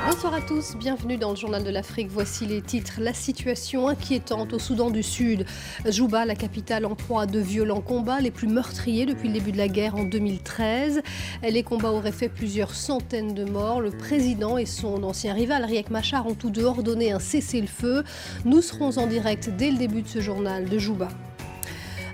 Bonsoir à tous, bienvenue dans le Journal de l'Afrique. Voici les titres. La situation inquiétante au Soudan du Sud. Djouba, la capitale, en proie à de violents combats, les plus meurtriers depuis le début de la guerre en 2013. Les combats auraient fait plusieurs centaines de morts. Le président et son ancien rival, Riek Machar, ont tous deux ordonné un cessez-le-feu. Nous serons en direct dès le début de ce journal de Djouba.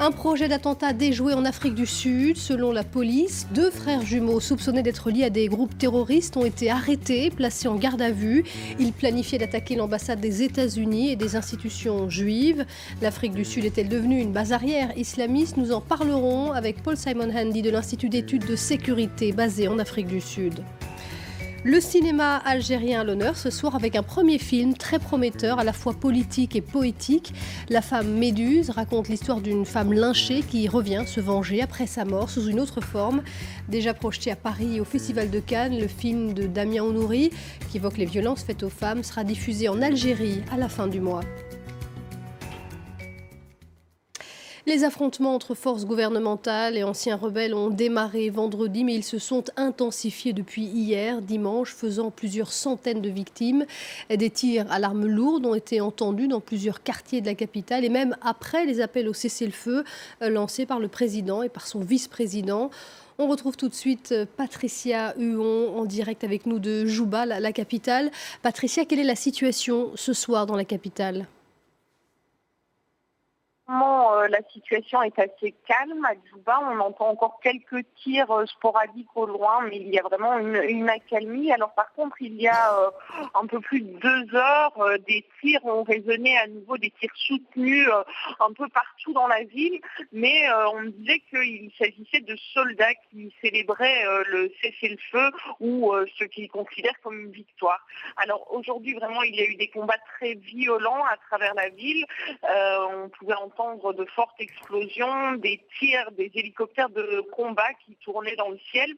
Un projet d'attentat déjoué en Afrique du Sud. Selon la police, 2 frères jumeaux soupçonnés d'être liés à des groupes terroristes ont été arrêtés, placés en garde à vue. Ils planifiaient d'attaquer l'ambassade des États-Unis et des institutions juives. L'Afrique du Sud est-elle devenue une base arrière islamiste? Nous en parlerons avec Paul Simon Handy de l'Institut d'études de sécurité basé en Afrique du Sud. Le cinéma algérien à l'honneur ce soir avec un premier film très prometteur, à la fois politique et poétique. La femme Méduse raconte l'histoire d'une femme lynchée qui revient se venger après sa mort sous une autre forme. Déjà projeté à Paris et au Festival de Cannes, le film de Damien Onouri, qui évoque les violences faites aux femmes, sera diffusé en Algérie à la fin du mois. Les affrontements entre forces gouvernementales et anciens rebelles ont démarré vendredi, mais ils se sont intensifiés depuis hier, dimanche, faisant plusieurs centaines de victimes. Des tirs à l'arme lourde ont été entendus dans plusieurs quartiers de la capitale, et même après les appels au cessez-le-feu lancés par le président et par son vice-président. On retrouve tout de suite Patricia Huon en direct avec nous de Djouba, la capitale. Patricia, quelle est la situation ce soir dans la capitale ? La situation est assez calme à Djouba. On entend encore quelques tirs sporadiques au loin, mais il y a vraiment une accalmie. Alors par contre, il y a un peu plus de 2 heures, des tirs ont résonné à nouveau, des tirs soutenus un peu partout dans la ville, mais on disait qu'il s'agissait de soldats qui célébraient le cessez-le-feu ou ce qu'ils considèrent comme une victoire. Alors aujourd'hui, vraiment, il y a eu des combats très violents à travers la ville. On pouvait entendre de fortes explosions, des tirs, des hélicoptères de combat qui tournaient dans le ciel.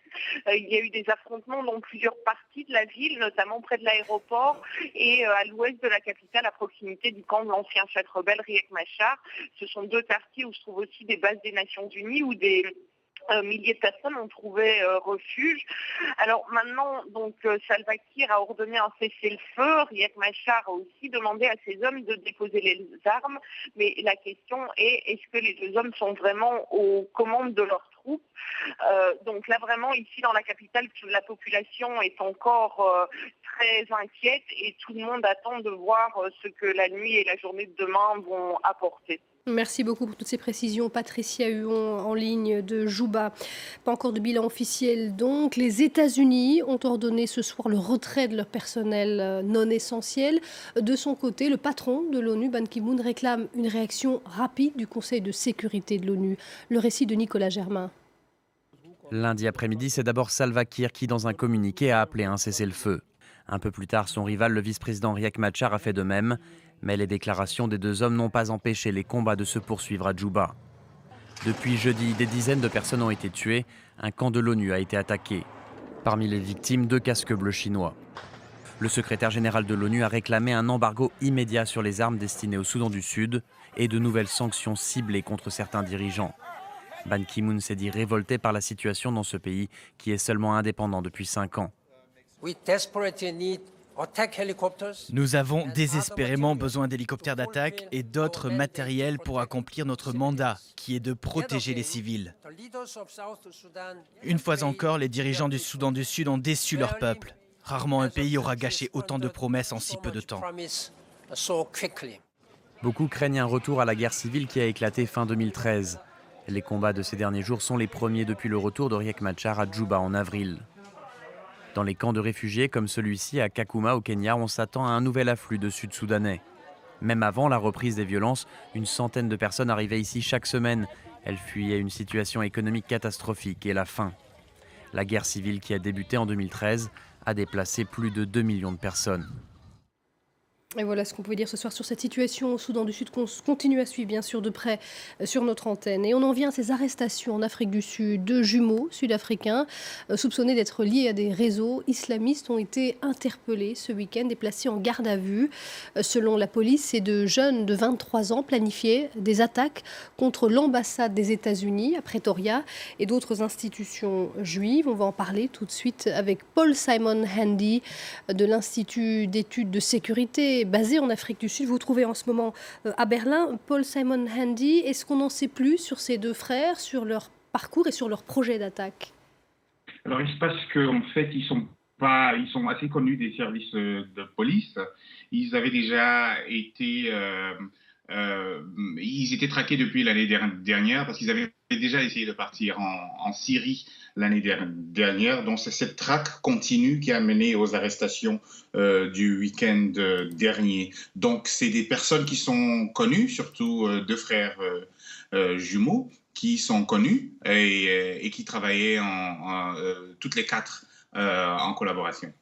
Il y a eu des affrontements dans plusieurs parties de la ville, notamment près de l'aéroport et à l'ouest de la capitale, à proximité du camp de l'ancien chef rebelle Riek Machar. Ce sont 2 quartiers où se trouvent aussi des bases des Nations Unies où des milliers de personnes ont trouvé refuge. Alors maintenant, Salva Kiir a ordonné un cessez-le-feu. Riek Machar a aussi demandé à ses hommes de déposer les armes. Mais la question est, est-ce que les 2 hommes sont vraiment aux commandes de leurs troupes? Donc là, vraiment, ici dans la capitale, la population est encore très inquiète et tout le monde attend de voir ce que la nuit et la journée de demain vont apporter. Merci beaucoup pour toutes ces précisions. Patricia Huon en ligne de Djouba. Pas encore de bilan officiel donc. Les États-Unis ont ordonné ce soir le retrait de leur personnel non essentiel. De son côté, le patron de l'ONU, Ban Ki-moon, réclame une réaction rapide du Conseil de sécurité de l'ONU. Le récit de Nicolas Germain. Lundi après-midi, c'est d'abord Salva Kiir qui, dans un communiqué, a appelé un cessez-le-feu. Un peu plus tard, son rival, le vice-président Riek Machar, a fait de même. Mais les déclarations des 2 hommes n'ont pas empêché les combats de se poursuivre à Djouba. Depuis jeudi, des dizaines de personnes ont été tuées. Un camp de l'ONU a été attaqué. Parmi les victimes, 2 casques bleus chinois. Le secrétaire général de l'ONU a réclamé un embargo immédiat sur les armes destinées au Soudan du Sud et de nouvelles sanctions ciblées contre certains dirigeants. Ban Ki-moon s'est dit révolté par la situation dans ce pays qui est seulement indépendant depuis 5 ans. Nous avons désespérément besoin d'hélicoptères d'attaque et d'autres matériels pour accomplir notre mandat, qui est de protéger les civils. Une fois encore, les dirigeants du Soudan du Sud ont déçu leur peuple. Rarement un pays aura gâché autant de promesses en si peu de temps. Beaucoup craignent un retour à la guerre civile qui a éclaté fin 2013. Les combats de ces derniers jours sont les premiers depuis le retour de Riek Machar à Djouba en avril. Dans les camps de réfugiés comme celui-ci à Kakuma au Kenya, on s'attend à un nouvel afflux de Sud-Soudanais. Même avant la reprise des violences, une centaine de personnes arrivaient ici chaque semaine. Elles fuyaient une situation économique catastrophique et la faim. La guerre civile qui a débuté en 2013 a déplacé plus de 2 millions de personnes. Et voilà ce qu'on pouvait dire ce soir sur cette situation au Soudan du Sud, qu'on continue à suivre bien sûr de près sur notre antenne. Et on en vient à ces arrestations en Afrique du Sud. 2 jumeaux sud-africains soupçonnés d'être liés à des réseaux islamistes ont été interpellés ce week-end et placés en garde à vue. Selon la police, ces 2 jeunes de 23 ans planifiaient des attaques contre l'ambassade des États-Unis à Pretoria et d'autres institutions juives. On va en parler tout de suite avec Paul Simon Handy de l'Institut d'études de sécurité basé en Afrique du Sud. Vous vous trouvez en ce moment à Berlin. Paul Simon Handy, est-ce qu'on en sait plus sur ces 2 frères, sur leur parcours et sur leur projet d'attaque? Alors, il se passe qu'en fait, ils sont assez connus des services de police. Ils avaient déjà été... ils étaient traqués depuis l'année dernière parce qu'ils avaient déjà essayé de partir en Syrie l'année dernière. Donc, c'est cette traque continue qui a mené aux arrestations du week-end dernier. Donc, c'est des personnes qui sont connues, surtout 2 frères jumeaux qui sont connus et qui travaillaient toutes les 4 en collaboration.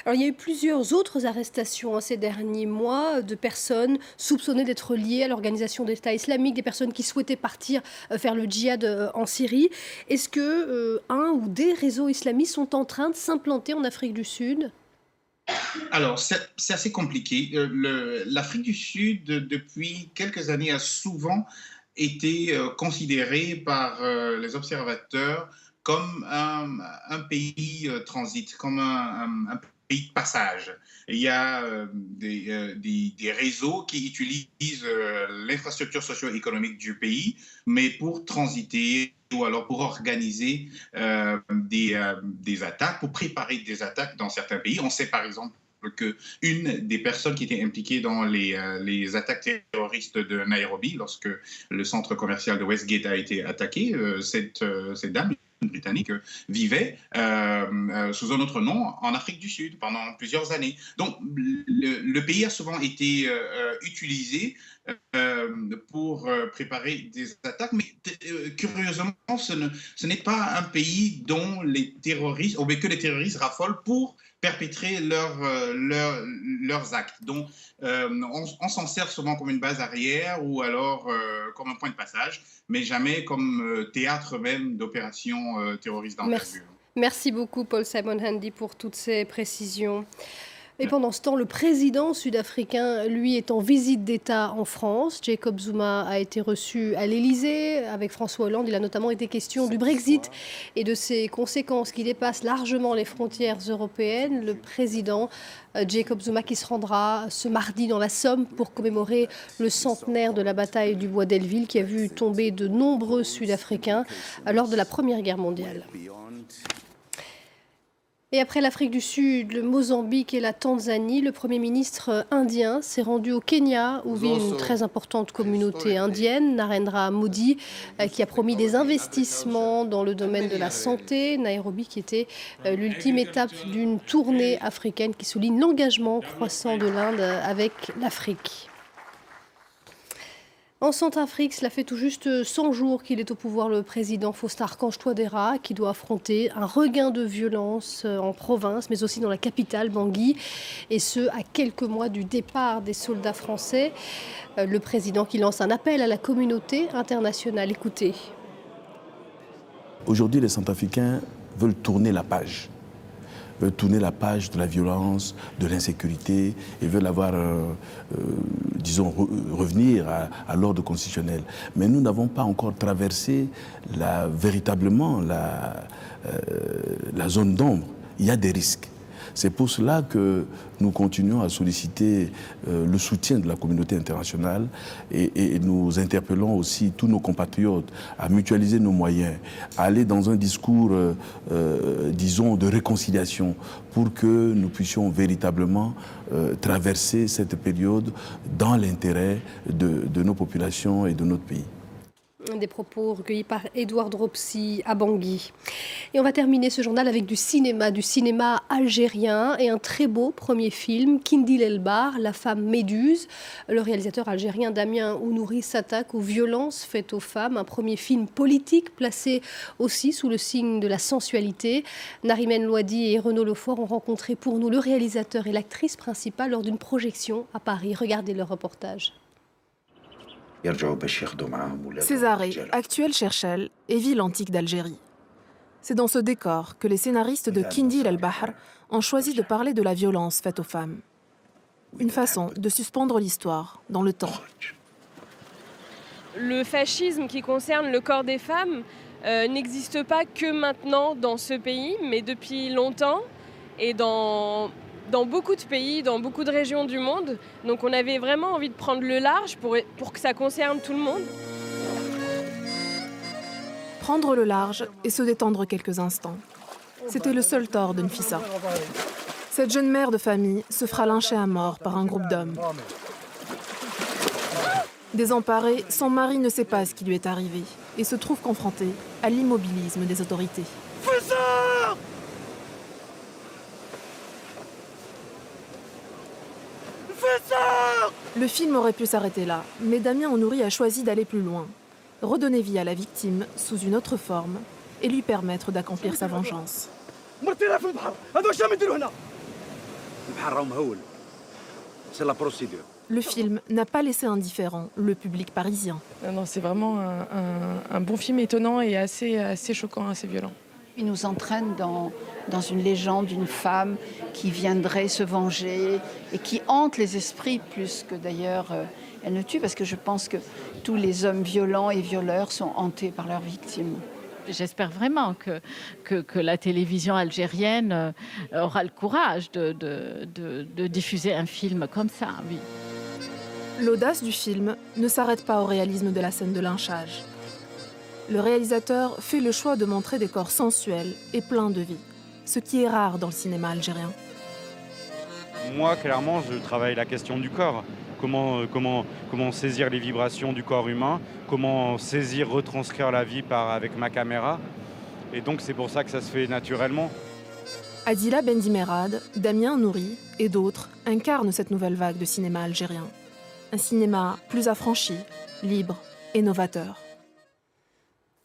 Alors, il y a eu plusieurs autres arrestations ces derniers mois de personnes soupçonnées d'être liées à l'organisation d'État islamique, des personnes qui souhaitaient partir faire le djihad en Syrie. Est-ce que un ou des réseaux islamistes sont en train de s'implanter en Afrique du Sud? Alors, c'est assez compliqué. L'Afrique du Sud, depuis quelques années, a souvent été considérée par les observateurs comme un pays transit, comme un pays de passage. Il y a des réseaux qui utilisent l'infrastructure socio-économique du pays, mais pour transiter ou alors pour organiser des attaques, pour préparer des attaques dans certains pays. On sait par exemple qu'une des personnes qui était impliquée dans les attaques terroristes de Nairobi, lorsque le centre commercial de Westgate a été attaqué, cette dame britannique vivait sous un autre nom en Afrique du Sud pendant plusieurs années. Donc, le pays a souvent été utilisé pour préparer des attaques, mais curieusement, ce n'est pas un pays dont les terroristes, ou bien que les terroristes raffolent pour perpétrer leurs actes. Donc, on s'en sert souvent comme une base arrière ou alors comme un point de passage, mais jamais comme théâtre même d'opérations terroristes d'envergure. Merci beaucoup, Paul Simon Handy, pour toutes ces précisions. Et pendant ce temps, le président sud-africain, lui, est en visite d'État en France. Jacob Zuma a été reçu à l'Élysée avec François Hollande. Il a notamment été question du Brexit et de ses conséquences qui dépassent largement les frontières européennes. Le président Jacob Zuma qui se rendra ce mardi dans la Somme pour commémorer le centenaire de la bataille du Bois d'Elleville qui a vu tomber de nombreux Sud-Africains lors de la Première Guerre mondiale. Et après l'Afrique du Sud, le Mozambique et la Tanzanie, le Premier ministre indien s'est rendu au Kenya où vit une très importante communauté indienne, Narendra Modi, qui a promis des investissements dans le domaine de la santé. Nairobi qui était l'ultime étape d'une tournée africaine qui souligne l'engagement croissant de l'Inde avec l'Afrique. En Centrafrique, cela fait tout juste 100 jours qu'il est au pouvoir le président Faustin Archange Touadéra, qui doit affronter un regain de violence en province, mais aussi dans la capitale, Bangui, et ce, à quelques mois du départ des soldats français. Le président qui lance un appel à la communauté internationale. Écoutez. Aujourd'hui, les Centrafricains veulent tourner la page. Tourner la page de la violence, de l'insécurité, et veulent avoir, revenir à l'ordre constitutionnel. Mais nous n'avons pas encore traversé véritablement la zone d'ombre. Il y a des risques. C'est pour cela que nous continuons à solliciter le soutien de la communauté internationale et nous interpellons aussi tous nos compatriotes à mutualiser nos moyens, à aller dans un discours, de réconciliation pour que nous puissions véritablement traverser cette période dans l'intérêt de nos populations et de notre pays. Des propos recueillis par Édouard Dropsy à Bangui. Et on va terminer ce journal avec du cinéma algérien et un très beau premier film, Kindil El-Bar, La femme méduse. Le réalisateur algérien Damien Ounouri s'attaque aux violences faites aux femmes. Un premier film politique placé aussi sous le signe de la sensualité. Narimen Louadi et Renaud Lefort ont rencontré pour nous le réalisateur et l'actrice principale lors d'une projection à Paris. Regardez le reportage. Césarée, actuelle Cherchel et ville antique d'Algérie. C'est dans ce décor que les scénaristes de Kindil El-Bahr ont choisi de parler de la violence faite aux femmes. Une façon de suspendre l'histoire dans le temps. Le fascisme qui concerne le corps des femmes n'existe pas que maintenant dans ce pays, mais depuis longtemps et dans beaucoup de pays, dans beaucoup de régions du monde. Donc on avait vraiment envie de prendre le large pour que ça concerne tout le monde. Prendre le large et se détendre quelques instants. C'était le seul tort de Nfissa. Cette jeune mère de famille se fera lyncher à mort par un groupe d'hommes. Désemparée, son mari ne sait pas ce qui lui est arrivé et se trouve confronté à l'immobilisme des autorités. Le film aurait pu s'arrêter là, mais Damien Ounouri a choisi d'aller plus loin, redonner vie à la victime sous une autre forme et lui permettre d'accomplir sa vengeance. Le film n'a pas laissé indifférent le public parisien. Non, c'est vraiment un bon film étonnant et assez choquant, assez violent. Il nous entraîne dans une légende d'une femme qui viendrait se venger et qui hante les esprits plus que d'ailleurs elle ne tue, parce que je pense que tous les hommes violents et violeurs sont hantés par leurs victimes. J'espère vraiment que la télévision algérienne aura le courage de diffuser un film comme ça, oui. L'audace du film ne s'arrête pas au réalisme de la scène de lynchage. Le réalisateur fait le choix de montrer des corps sensuels et pleins de vie, ce qui est rare dans le cinéma algérien. Moi, clairement, je travaille la question du corps. Comment saisir les vibrations du corps humain, comment saisir, retranscrire la vie avec ma caméra. Et donc, c'est pour ça que ça se fait naturellement. Adila Bendimerad, Damien Ounouri et d'autres incarnent cette nouvelle vague de cinéma algérien. Un cinéma plus affranchi, libre et novateur.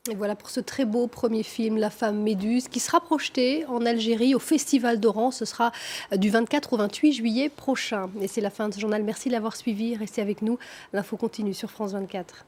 Et voilà pour ce très beau premier film, La femme méduse, qui sera projeté en Algérie au Festival d'Oran. Ce sera du 24 au 28 juillet prochain. Et c'est la fin de ce journal. Merci de l'avoir suivi. Restez avec nous. L'info continue sur France 24.